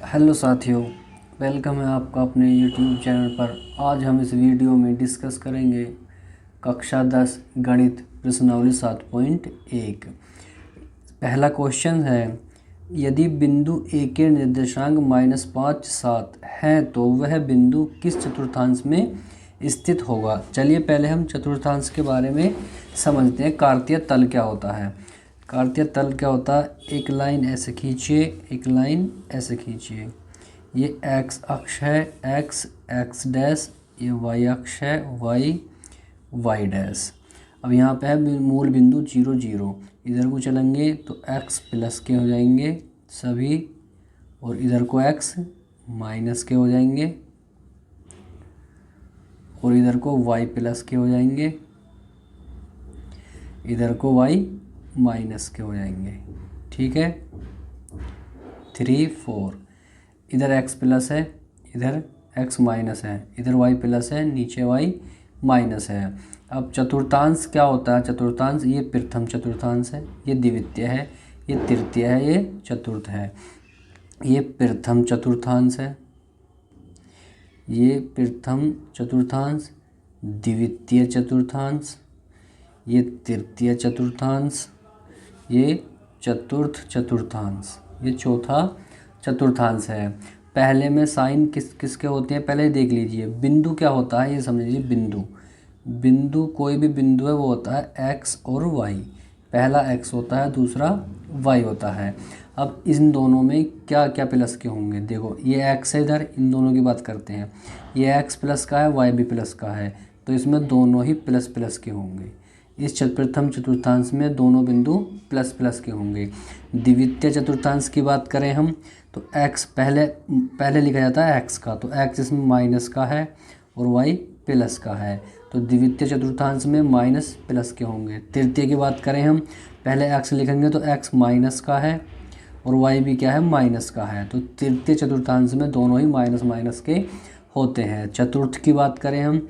Hello साथियों, welcome है आपका अपने यूट्यूब चैनल पर। आज हम इस वीडियो में डिस्कस करेंगे कक्षा 10 गणित प्रश्नावली 7.1। पहला क्वेश्चन है, यदि बिंदु ए के निर्देशांक -5, 7 है तो वह बिंदु किस चतुर्थांश में स्थित होगा। चलिए पहले हम चतुर्थांश के बारे में समझते हैं। कार्तीय तल क्या होता है। कार्तीय तल क्या होता है, एक लाइन ऐसे खींचिए, एक लाइन ऐसे खींचिए। ये एक्स अक्ष है, एक्स एक्स डैश, ये वाई अक्ष है, वाई वाई डैश। अब यहाँ पे है मूल बिंदु 0 0। इधर को चलेंगे तो एक्स प्लस के हो जाएंगे सभी, और इधर को एक्स माइनस के हो जाएंगे, और इधर को वाई प्लस के हो जाएंगे, इधर को वाई माइनस के हो जाएंगे। ठीक है, 3 4। इधर x प्लस है, इधर x माइनस है, इधर y प्लस है, नीचे y माइनस है। अब चतुर्थांश क्या होता है। चतुर्थांश, ये प्रथम चतुर्थांश है, ये द्वितीय है, ये तृतीय है, ये चतुर्थ है। ये प्रथम चतुर्थांश है, ये प्रथम चतुर्थांश, द्वितीय चतुर्थांश, ये तृतीय चतुर्थांश, ये चतुर्थ चतुर्थांश, ये चौथा चतुर्थांश है। पहले में साइन किसके होते हैं पहले देख लीजिए। बिंदु क्या होता है ये समझ लीजिए। बिंदु कोई भी बिंदु है वो होता है एक्स और वाई। पहला एक्स होता है, दूसरा वाई होता है। अब इन दोनों में क्या क्या प्लस के होंगे, देखो ये एक्स है, इधर इन दोनों की बात करते हैं। ये एक्स प्लस का है, वाई भी प्लस का है, तो इसमें दोनों ही प्लस प्लस के होंगे। इस प्रथम चतुर्थांश में दोनों बिंदु प्लस प्लस के होंगे। द्वितीय चतुर्थांश की बात करें हम तो x पहले लिखा जाता है x का, तो x इसमें माइनस का है और y प्लस का है, तो द्वितीय चतुर्थांश में माइनस प्लस के होंगे। तृतीय की बात करें हम, पहले x लिखेंगे तो x माइनस का है और y भी क्या है, माइनस का है, तो तृतीय चतुर्थांश में दोनों ही माइनस माइनस के होते हैं। चतुर्थ की बात करें हम,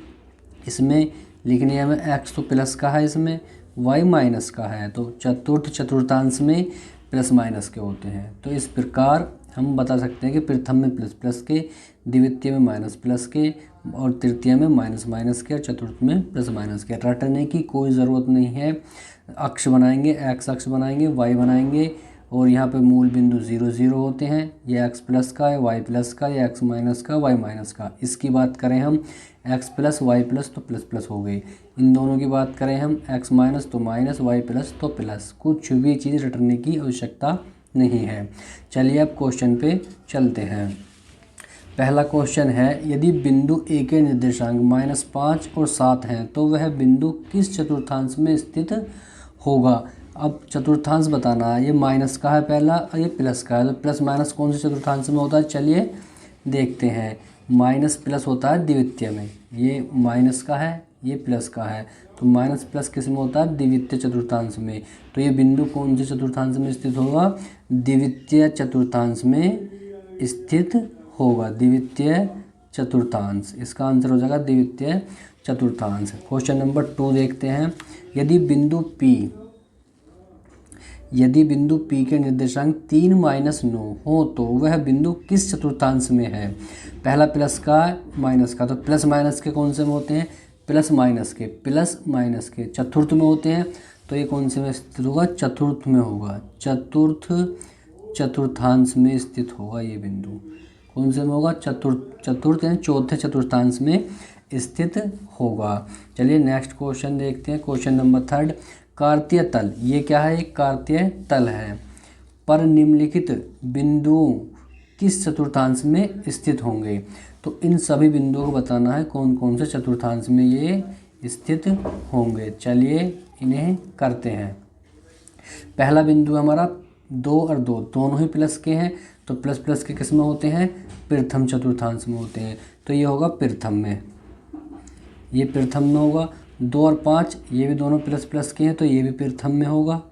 इसमें लिखने है हमें x तो प्लस का है, इसमें y माइनस का है, तो चतुर्थ चतुर्थांश में प्लस माइनस के होते हैं। तो इस प्रकार हम बता सकते हैं कि प्रथम में प्लस प्लस के, द्वितीय में माइनस प्लस के, और तृतीय में माइनस माइनस के, और चतुर्थ में प्लस माइनस के। रटने की कोई ज़रूरत नहीं है। अक्ष बनाएंगे, एक्स अक्ष बनाएंगे, वाई बनाएंगे, और यहाँ पे मूल बिंदु 0 0 होते हैं। ये एक्स प्लस का है, वाई प्लस का, ये एक्स माइनस का, वाई माइनस का। इसकी बात करें हम एक्स प्लस वाई प्लस तो प्लस प्लस हो गई। इन दोनों की बात करें हम एक्स माइनस तो माइनस, वाई प्लस तो प्लस। कुछ भी चीज़ रटने की आवश्यकता नहीं है। चलिए अब क्वेश्चन पे चलते हैं। पहला क्वेश्चन है, यदि बिंदु ए के निर्देशांक -5 और 7 हैं तो वह बिंदु किस चतुर्थांश में स्थित होगा। अब चतुर्थांश बताना है। ये माइनस का है पहला और ये प्लस का है, तो प्लस माइनस कौन से चतुर्थांश में होता है, चलिए देखते हैं। माइनस प्लस होता है द्वितीय में, ये माइनस का है, ये प्लस का है, तो माइनस प्लस किस में होता है, द्वितीय चतुर्थांश में। तो ये बिंदु कौन से चतुर्थांश में स्थित होगा, द्वितीय चतुर्थांश में स्थित होगा। द्वितीय चतुर्थांश, इसका आंसर हो जाएगा द्वितीय चतुर्थांश। क्वेश्चन नंबर 2 देखते हैं। यदि बिंदु P के निर्देशांक 3 -9 हो तो वह बिंदु किस चतुर्थांश में है। पहला प्लस का, माइनस का, तो प्लस माइनस के कौन से में होते हैं, प्लस माइनस के चतुर्थ में होते हैं। तो ये कौन से में स्थित होगा, चतुर्थ में होगा। चतुर्थ चतुर्थांश में स्थित होगा ये बिंदु। कौन से में होगा, चतुर्थ यानी चौथे चतुर्थांश में स्थित होगा। चलिए नेक्स्ट क्वेश्चन देखते हैं। क्वेश्चन नंबर 3, कार्तीय तल, ये क्या है, एक कार्तीय तल है, पर निम्नलिखित बिंदुओं किस चतुर्थांश में स्थित होंगे। तो इन सभी बिंदुओं को बताना है कौन कौन से चतुर्थांश में ये स्थित होंगे। चलिए इन्हें करते हैं। पहला बिंदु हमारा 2 और 2 दोनों ही प्लस के हैं, तो प्लस प्लस के किस में होते हैं, प्रथम चतुर्थांश में होते हैं, तो ये होगा प्रथम में, ये प्रथम में होगा। 2 और 5 ये भी दोनों प्लस प्लस के हैं, तो ये भी प्रथम में होगा।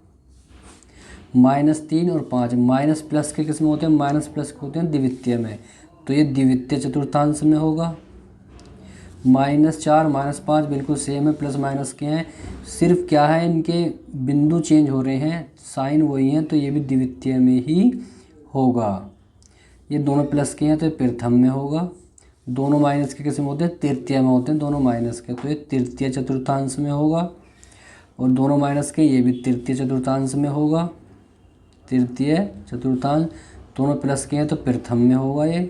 -3 और 5 माइनस प्लस के किस में होते हैं, माइनस प्लस के होते हैं द्वितीय में, तो ये द्वितीय चतुर्थांश में होगा। -4 -5 बिल्कुल सेम है, प्लस माइनस के हैं, सिर्फ क्या है इनके बिंदु चेंज हो रहे हैं, साइन वही हैं, तो ये भी द्वितीय में ही होगा। ये दोनों प्लस के हैं तो ये प्रथम में होगा, दोनों माइनस के किस में होते हैं, तृतीय में होते हैं दोनों माइनस के, तो ये तृतीय चतुर्थांश में होगा। और दोनों माइनस के ये भी तृतीय चतुर्थांश में होगा, तृतीय चतुर्थांश, दोनों प्लस के हैं तो प्रथम में होगा। ये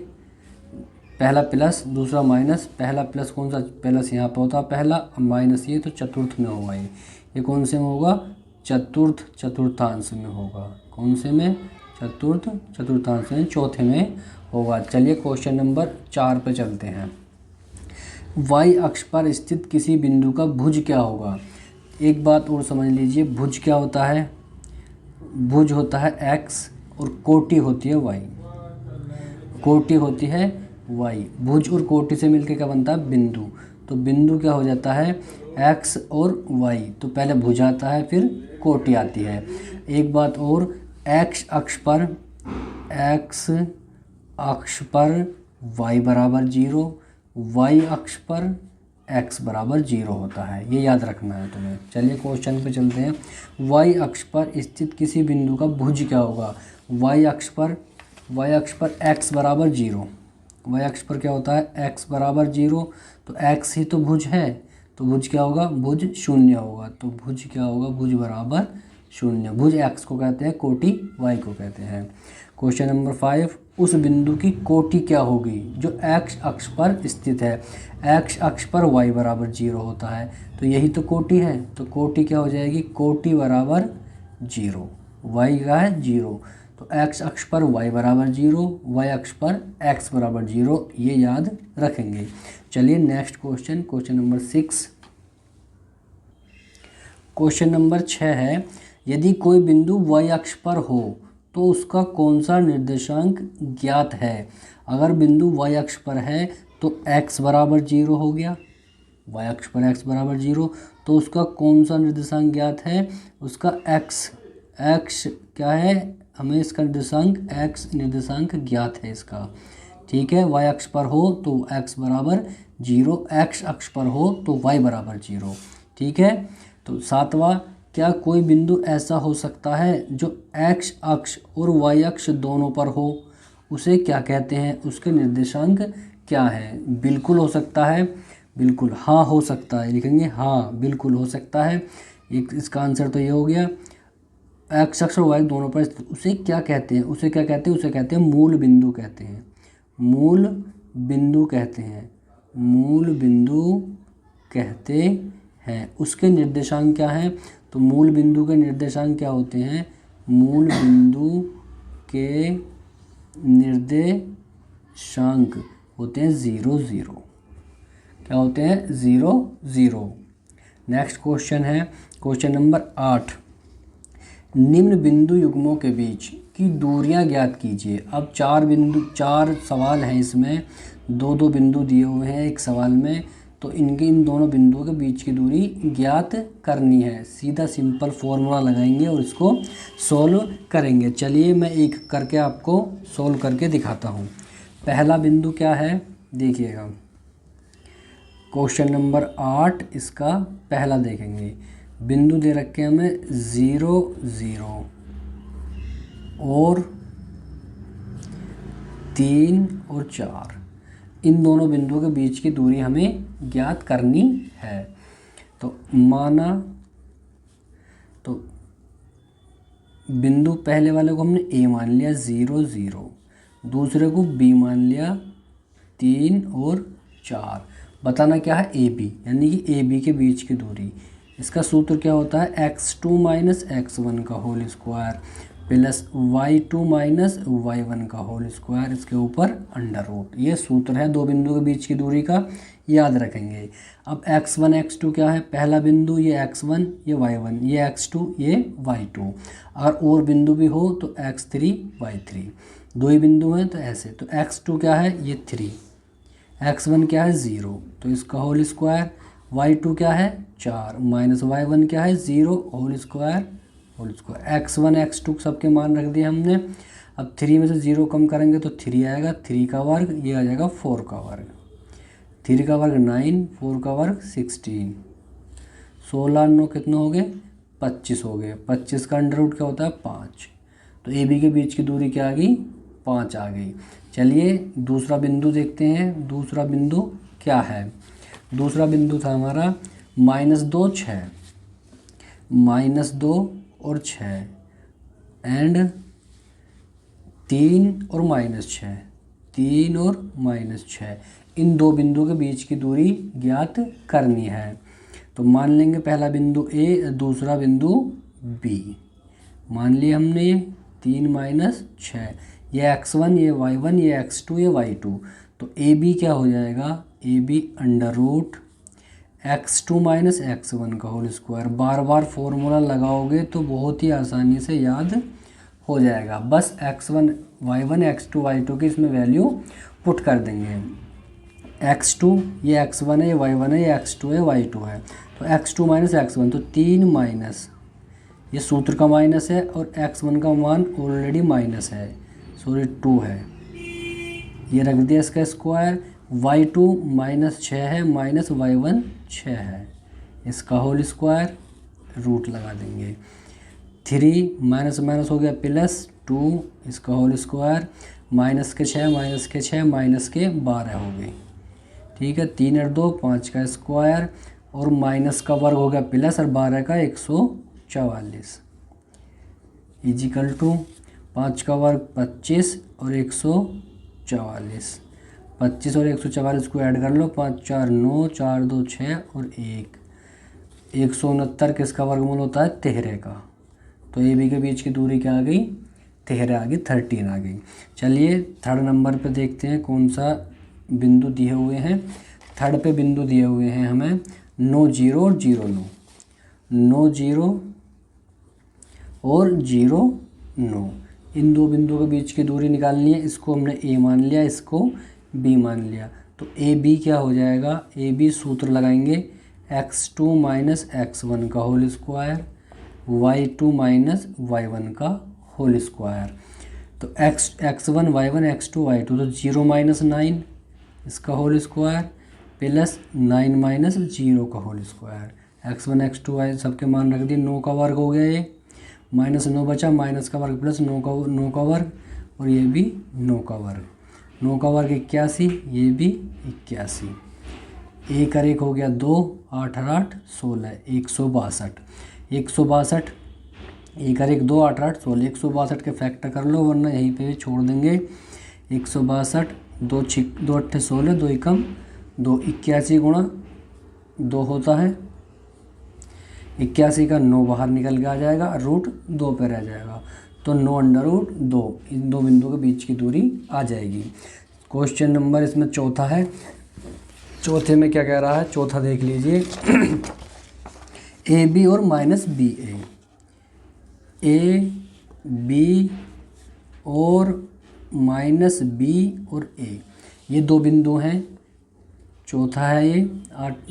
पहला प्लस दूसरा माइनस, पहला प्लस कौन सा, प्लस यहाँ पर होता है पहला, माइनस ये तो चतुर्थ में होगा। ये कौन से में होगा, चतुर्थ चतुर्थांश में होगा। कौन से में, चतुर्थ चतुर्थांश में, चौथे में होगा। चलिए क्वेश्चन नंबर 4 पे चलते हैं। वाई अक्ष पर स्थित किसी बिंदु का भुज क्या होगा। एक बात और समझ लीजिए, भुज क्या होता है, भुज होता है एक्स और कोटि होती है वाई, कोटि होती है वाई। भुज और कोटि से मिलकर क्या बनता है, बिंदु। तो बिंदु क्या हो जाता है, एक्स और वाई। तो पहले भुज आता है फिर कोटि आती है। एक बात और, एक्स अक्ष पर वाई बराबर 0, वाई अक्ष पर एक्स बराबर 0 होता है, ये याद रखना है तुम्हें। चलिए क्वेश्चन पे चलते हैं। वाई अक्ष पर स्थित किसी बिंदु का भुज क्या होगा। वाई अक्ष पर एक्स बराबर 0, वाई अक्ष पर क्या होता है, एक्स बराबर 0, तो एक्स ही तो भुज है, तो भुज क्या होगा, भुज 0 होगा। तो भुज क्या होगा, भुज बराबर 0। भुज एक्स को कहते हैं, कोटि वाई को कहते हैं। क्वेश्चन नंबर 5, उस बिंदु की कोटि क्या होगी जो एक्स अक्ष पर स्थित है। एक्स अक्ष पर वाई बराबर 0 होता है, तो यही तो कोटि है, तो कोटि क्या हो जाएगी, कोटि बराबर 0। वाई का है 0, तो एक्स अक्ष पर वाई बराबर 0, वाई अक्ष पर एक्स बराबर 0, ये याद रखेंगे। चलिए next question, question number 6। Question number 6 है, यदि कोई बिंदु वाई अक्ष पर हो तो उसका कौन सा निर्देशांक ज्ञात है। अगर बिंदु वाई अक्ष पर है तो x बराबर 0 हो गया, वाई अक्ष पर x बराबर 0, तो उसका कौन सा निर्देशांक ज्ञात है, उसका x क्या है, हमें इसका निर्देशांक x निर्देशांक ज्ञात है इसका। ठीक है, वाई अक्ष पर हो तो x बराबर 0, x अक्ष पर हो तो y बराबर 0। ठीक है, तो 7वां, क्या कोई बिंदु ऐसा हो सकता है जो x अक्ष और y अक्ष दोनों पर हो, उसे क्या कहते हैं, उसके निर्देशांक क्या है। बिल्कुल हो सकता है, बिल्कुल, हाँ हो सकता है, लिखेंगे हाँ बिल्कुल हो सकता है। एक इसका आंसर तो ये हो गया, x अक्ष और y दोनों पर, उसे क्या कहते हैं, उसे क्या कहते हैं, उसे कहते हैं मूल बिंदु कहते हैं, मूल बिंदु कहते हैं, मूल बिंदु कहते हैं। उसके निर्देशांक क्या हैं, तो मूल बिंदु के निर्देशांक क्या होते हैं, मूल बिंदु के निर्देशांक होते हैं 0 0, क्या होते हैं 0 0। नेक्स्ट क्वेश्चन है क्वेश्चन नंबर 8, निम्न बिंदु युग्मों के बीच की दूरियां ज्ञात कीजिए। अब 4 सवाल हैं इसमें, 2 बिंदु दिए हुए हैं एक सवाल में, तो इन दोनों बिंदुओं के बीच की दूरी ज्ञात करनी है। सीधा सिंपल फॉर्मूला लगाएंगे और इसको सॉल्व करेंगे। चलिए मैं एक करके आपको सॉल्व करके दिखाता हूँ। पहला बिंदु क्या है, देखिएगा क्वेश्चन नंबर 8, इसका पहला देखेंगे। बिंदु दे रखे हैं हमें 0 0 और 3 और 4, इन दोनों बिंदुओं के बीच की दूरी हमें ज्ञात करनी है। तो माना, तो बिंदु पहले वाले को हमने A मान लिया 0 0, दूसरे को B मान लिया 3 और 4। बताना क्या है, AB, यानी कि AB के बीच की दूरी। इसका सूत्र क्या होता है, x2 माइनस x1 का whole square plus y2 minus y1 का होल स्क्वायर, इसके ऊपर अंडर रूट। ये सूत्र है 2 बिंदु के बीच की दूरी का, याद रखेंगे। अब x1 x2 क्या है, पहला बिंदु ये x1 ये y1, ये x2 ये y2। अगर और बिंदु भी हो तो x3 y3, 2 ही बिंदु हैं तो ऐसे। तो x2 क्या है, ये 3, x1 क्या है 0, तो इसका होल स्क्वायर, y2 क्या है 4 माइनस y1 क्या है 0 होल स्क्वायर, x1 x2 सबके मान रख दिए हमने। अब 3 में से 0 कम करेंगे तो 3 आएगा, 3 का वर्ग, ये आ जाएगा 4 का वर्ग, 3 का वर्ग 9, 4 का वर्ग 16, 16 9 कितने हो गए 25 हो गए। 25 का अंडर रूट क्या होता है 5। तो ए बी के बीच की दूरी क्या आ गई 5 आ गई। चलिए दूसरा बिंदु देखते हैं, दूसरा बिंदु क्या है। दूसरा बिंदु था हमारा -2 6, -2 और 6 एंड 3 और -6, 3 और -6, इन दो बिंदु के बीच की दूरी ज्ञात करनी है। तो मान लेंगे पहला बिंदु ए, दूसरा बिंदु बी। मान लिया हमने ये 3 -6, ये x1, ये y1, ये x2, ये y2। तो ए बी क्या हो जाएगा, ए बी √x2 - x1 का होल स्क्वायर। बार बार फॉर्मूला लगाओगे तो बहुत ही आसानी से याद हो जाएगा। बस x1 y1 x2 y2 की इसमें वैल्यू पुट कर देंगे। x2 ये x1 है, ये y1 है, ये x2 है, y2 है। तो x2 - x1 तो 3 माइनस, ये सूत्र का माइनस है और x1 का मान ऑलरेडी माइनस है, सॉरी 2 है, ये रख दिया इसका स्क्वायर। y2 -6 है, माइनस y1 6 है, इसका होल स्क्वायर रूट लगा देंगे। 3 माइनस माइनस हो गया +2, इसका होल स्क्वायर। माइनस के 6 माइनस के 6 माइनस के 12 हो गई। ठीक है, 3 और 2 5 का स्क्वायर और माइनस का वर्ग हो गया प्लस और 12 का 144 इजिकल टू 5 का वर्ग 25 और 144। 25 और 144 को ऐड कर लो, 5 4 9, 4 2 6 और 1, 169 किसका वर्गमूल होता है, 13 का। तो ए बी के बीच की दूरी क्या आ गई, 13 आ गई, 13 आ गई। चलिए थर्ड नंबर पे देखते हैं कौन सा बिंदु दिए हुए हैं। थर्ड पे बिंदु दिए हुए हैं हमें 9 0 और 0 9, 9 0 और 0 9, इन दो बिंदुओं के बीच की दूरी निकालनी है। इसको हमने ए मान लिया, इसको बी मान लिया। तो ए बी क्या हो जाएगा, ए बी सूत्र लगाएंगे x2 - x1 का होल स्क्वायर, y2 - y1 का होल स्क्वायर। तो x1 y1 x2 y2 तो 0 - 9 इसका होल स्क्वायर प्लस 9 - 0 का whole square. x1 x2 y सबके मान रख दिए, 9 का वर्ग हो गया, ये -9 बचा, माइनस का वर्ग प्लस 9 का वर्ग और ये भी 9 का वर्ग। 9 का वर्ग 81, ये भी 81। 1 और 1 हो गया 2, 8 और 8 16, 162। 162, 1 और 1 2, 8 और 8 16, 162 के फैक्टर कर लो वरना यहीं पे भी छोड़ देंगे। 162, 2 8 16, 2 एकम 2, 81 गुणा 2 होता है 81 का 9 बाहर निकल के आ जाएगा, √2 पे रह जाएगा। तो 9 √2, इन दो बिंदुओं के बीच की दूरी आ जाएगी। क्वेश्चन नंबर इसमें चौथा है। चौथे में क्या कह रहा है, चौथा देख लीजिए ए बी और -बी ए, ए बी और -बी और ए, ये दो बिंदु हैं। चौथा है ये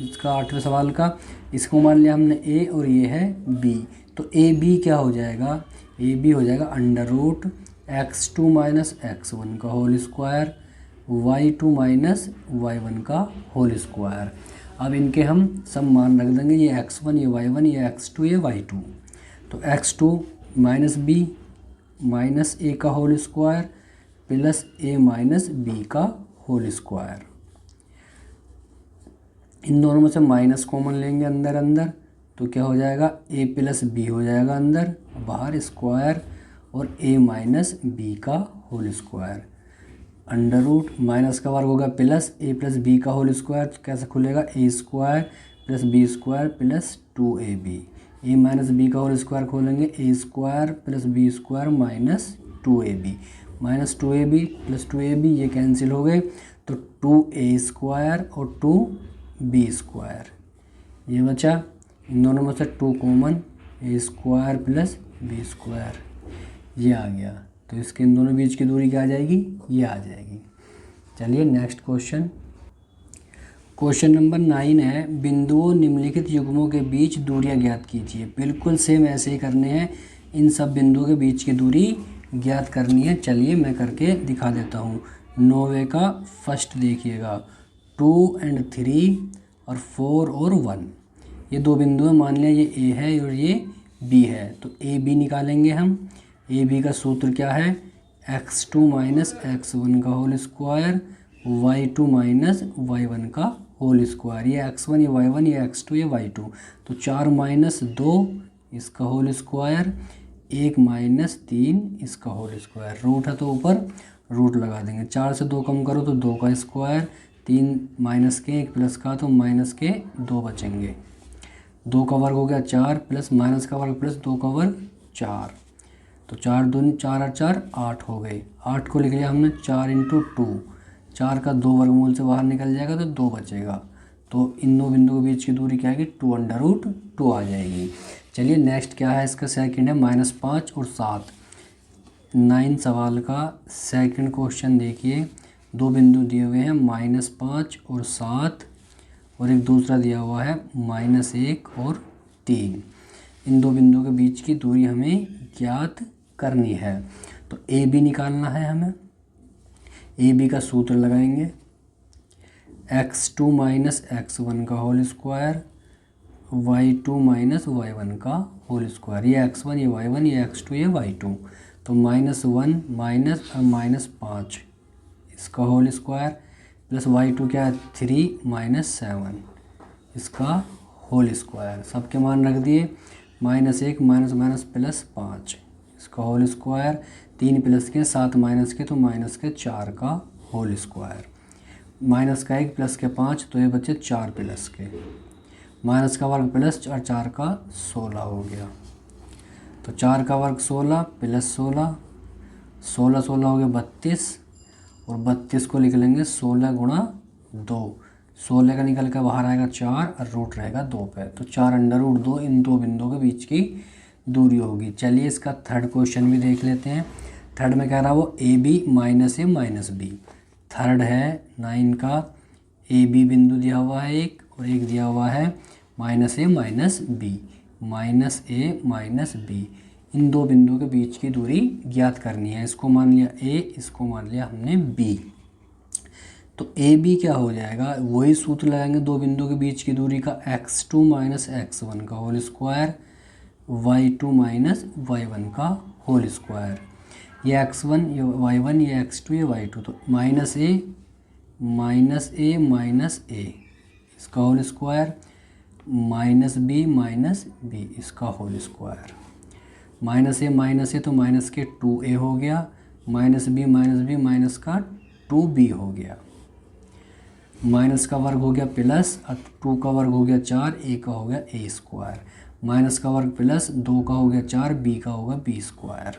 इसका 8वें सवाल का। इसको मान लिया हमने ए और ये है बी। तो ए बी क्या हो जाएगा, ए बी हो जाएगा √x2 - x1 का होल स्क्वायर, y2 - y1 का होल स्क्वायर। अब इनके हम सब मान रख देंगे, ये x1 ये y1 ये x2 ये y2। तो x2 - b -a का होल स्क्वायर प्लस a - b का होल स्क्वायर। इन दोनों में से माइनस कॉमन लेंगे अंदर अंदर, तो क्या हो जाएगा, a + b हो जाएगा अंदर, बाहर स्क्वायर और a - b का होल स्क्वायर। √ माइनस का वर्ग होगा प्लस a + b का होल स्क्वायर, तो कैसे खुलेगा, a² + b² plus 2ab। a - b का होल स्क्वायर खोलेंगे, a² + b² minus 2ab, minus 2ab plus 2ab ये कैंसिल हो गए, तो 2a² और 2b², ये बचा। इन दोनों में से 2 कॉमन, a² + b², ये आ गया। तो इसके इन दोनों बीच की दूरी क्या आ जाएगी, ये आ जाएगी। चलिए नेक्स्ट क्वेश्चन। क्वेश्चन नंबर 9 है, बिंदुओं निम्नलिखित युग्मों के बीच दूरियां ज्ञात कीजिए। बिल्कुल सेम ऐसे ही करने हैं, इन सब बिंदुओं के बीच की दूरी ज्ञात करनी है। चलिए मैं करके दिखा देता हूँ। 9वें का फर्स्ट देखिएगा, 2 और 3 और 4 और 1, ये दो बिंदु हैं। मान लिया ये ए है और ये बी है, तो ए बी निकालेंगे हम। ए बी का सूत्र क्या है, x2 माइनस x1 का whole square, y2 minus y1 का होल स्क्वायर। ये x1 ये y1 ये x2 ये y2, तो 4 माइनस 2 इसका होल स्क्वायर, 1 माइनस 3 इसका होल स्क्वायर। रूट है तो ऊपर रूट लगा देंगे। 4 से 2 कम करो तो 2 का स्क्वायर, 3 माइनस के 1 प्लस का तो माइनस के 2 बचेंगे। 2 का वर्ग हो गया 4 प्लस माइनस का वर्ग प्लस 2 का वर्ग 4, तो 4 दूनी 4 और 4 8 हो गए। 8 को लिख लिया हमने 4 इंटू 2, 4 का 2 वर्गमूल से बाहर निकल जाएगा तो 2 बचेगा। तो इन दो बिंदुओं के बीच की दूरी क्या आएगी, 2√2 आ जाएगी। चलिए नेक्स्ट क्या है इसका, सेकंड है -5 और 7। 9 सवाल का सेकंड क्वेश्चन देखिए। दो बिंदु दिए हुए हैं -5 और 7, और एक दूसरा दिया हुआ है -1 और 3। इन दो बिंदुओं के बीच की दूरी हमें ज्ञात करनी है। तो ए बी निकालना है हमें। ए बी का सूत्र लगाएंगे, x2 माइनस x1 का whole square, y2 minus y1 का होल स्क्वायर। ये x1 ये y1 ये x2 ये y2, तो -1 माइनस 5 इसका होल स्क्वायर, प्लस y2 क्या है 3 माइनस 7 इसका होल स्क्वायर। सबके मान रख दिए, -1 माइनस माइनस प्लस 5 इसका होल स्क्वायर, 3 प्लस के 7 माइनस के तो माइनस के 4 का होल स्क्वायर, माइनस का 1 प्लस के 5 तो ये बचे 4 प्लस के, माइनस का वर्ग प्लस और 4 का 16 हो गया। तो 4 का वर्ग 16 प्लस 16, 16 हो गया 32, और 32 को लिख लेंगे 16 गुणा 2, 16 का निकल कर बाहर आएगा 4 और रूट रहेगा 2 पे, तो 4√2 इन दो बिंदुओं के बीच की दूरी होगी। चलिए इसका थर्ड क्वेश्चन भी देख लेते हैं। थर्ड में कह रहा है वो A B minus A minus B. Third है 9 का, ए बी बिंदु दिया हुआ है एक, और एक दिया हुआ है -a minus B, -a minus B. इन दो बिंदुओं के बीच की दूरी ज्ञात करनी है। इसको मान लिया a, इसको मान लिया हमने b। तो ए बी क्या हो जाएगा, वही सूत्र लगाएंगे दो बिंदुओं के बीच की दूरी का, x2 माइनस x1 का whole square, y2 minus y1 का होल स्क्वायर। ये x1 ये y1 ये x2 ये y2, तो -a माइनस a इसका whole square, -b minus b इसका होल स्क्वायर। -a तो माइनस के 2a हो गया, -b माइनस का 2b हो गया। माइनस का वर्ग हो गया प्लस, 2 का वर्ग हो गया 4, a का हो गया a स्क्वायर, माइनस का वर्ग प्लस 2 का हो गया 4, b का होगा b स्क्वायर।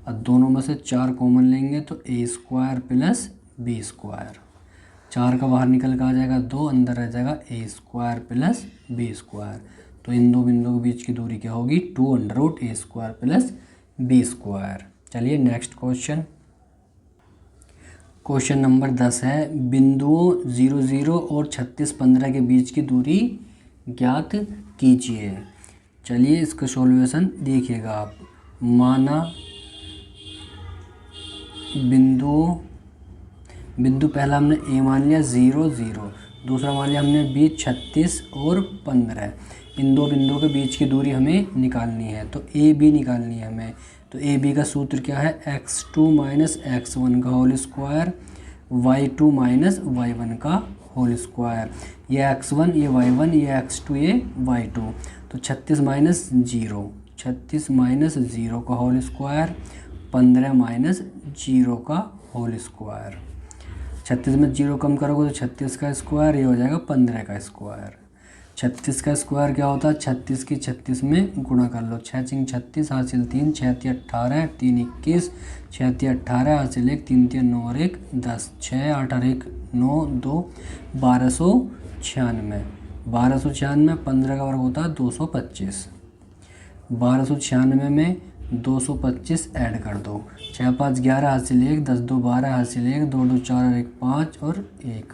अब दोनों में से 4 कॉमन लेंगे तो a square plus b square, 4 का बाहर निकल कर आ जाएगा 2, अंदर रह जाएगा a square plus b square. तो इन दो बिंदुओं के बीच की दूरी क्या होगी, 2√a square plus b square. चलिए नेक्स्ट क्वेश्चन, क्वेश्चन नंबर 10 है। बिंदुओं 0 0 और 36 15 के बीच की दूरी ज्ञात कीजिए। चलिए इसका सॉल्यूशन देखिएगा आप। माना बिंदु पहला हमने ए मान लिया 0 0, दूसरा मान लिया हमने बी 36 और 15। इन दो बिंदुओं के बीच की दूरी हमें निकालनी है, तो ए बी निकालनी है हमें। तो ए बी का सूत्र क्या है, x2 माइनस x1 का whole square, y2 minus y1 का होल स्क्वायर। ये x1 ये y1 ये x2 ये y2, तो 36 माइनस 0 का होल स्क्वायर, 15 माइनस 0 का होल स्क्वायर। 36 में 0 कम करोगे तो 36 का स्क्वायर, ये हो जाएगा 15 का स्क्वायर। 36 का स्क्वायर क्या होता है, 36 की 36 में गुणा कर लो, 6 × 36 हासिल 3, 6 × 18, 3 21, 6 × 18 हासिल 1, 3 × 9 और 1 10, 6 8 और 1 9 2 1296। 1296 15 का वर्ग होता है 225। 1296 में 225 ऐड कर दो, 6 5 11 हासिल 1, 10 2 12 हासिल 1, 2 2 4 और 1 5 और 1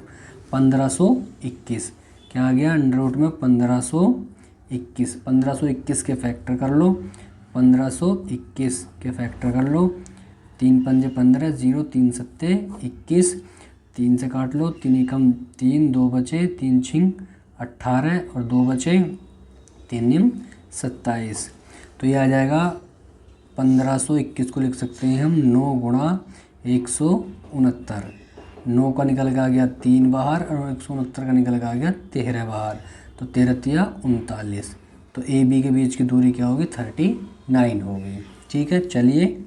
1521। क्या आ गया, अंडर रूट में 1521। 1521 के फैक्टर कर लो, 1521 के फैक्टर कर लो। 3 पंजे 15, 0 3 सत्ते 21, 3 से काट लो, 3 एकम 3, 2 बचे, 3 छिंग 18 और 2 बचे, 3 निम 27। तो ये आ जाएगा 1521 को लिख सकते हैं हम 9 गुणा 169। 9 का निकल के आ गया 3 बाहर और 169 का निकल के आ गया 13 बाहर, तो 13 तिया 39। तो ए बी के बीच की दूरी क्या होगी 39 होगी। ठीक है, चलिए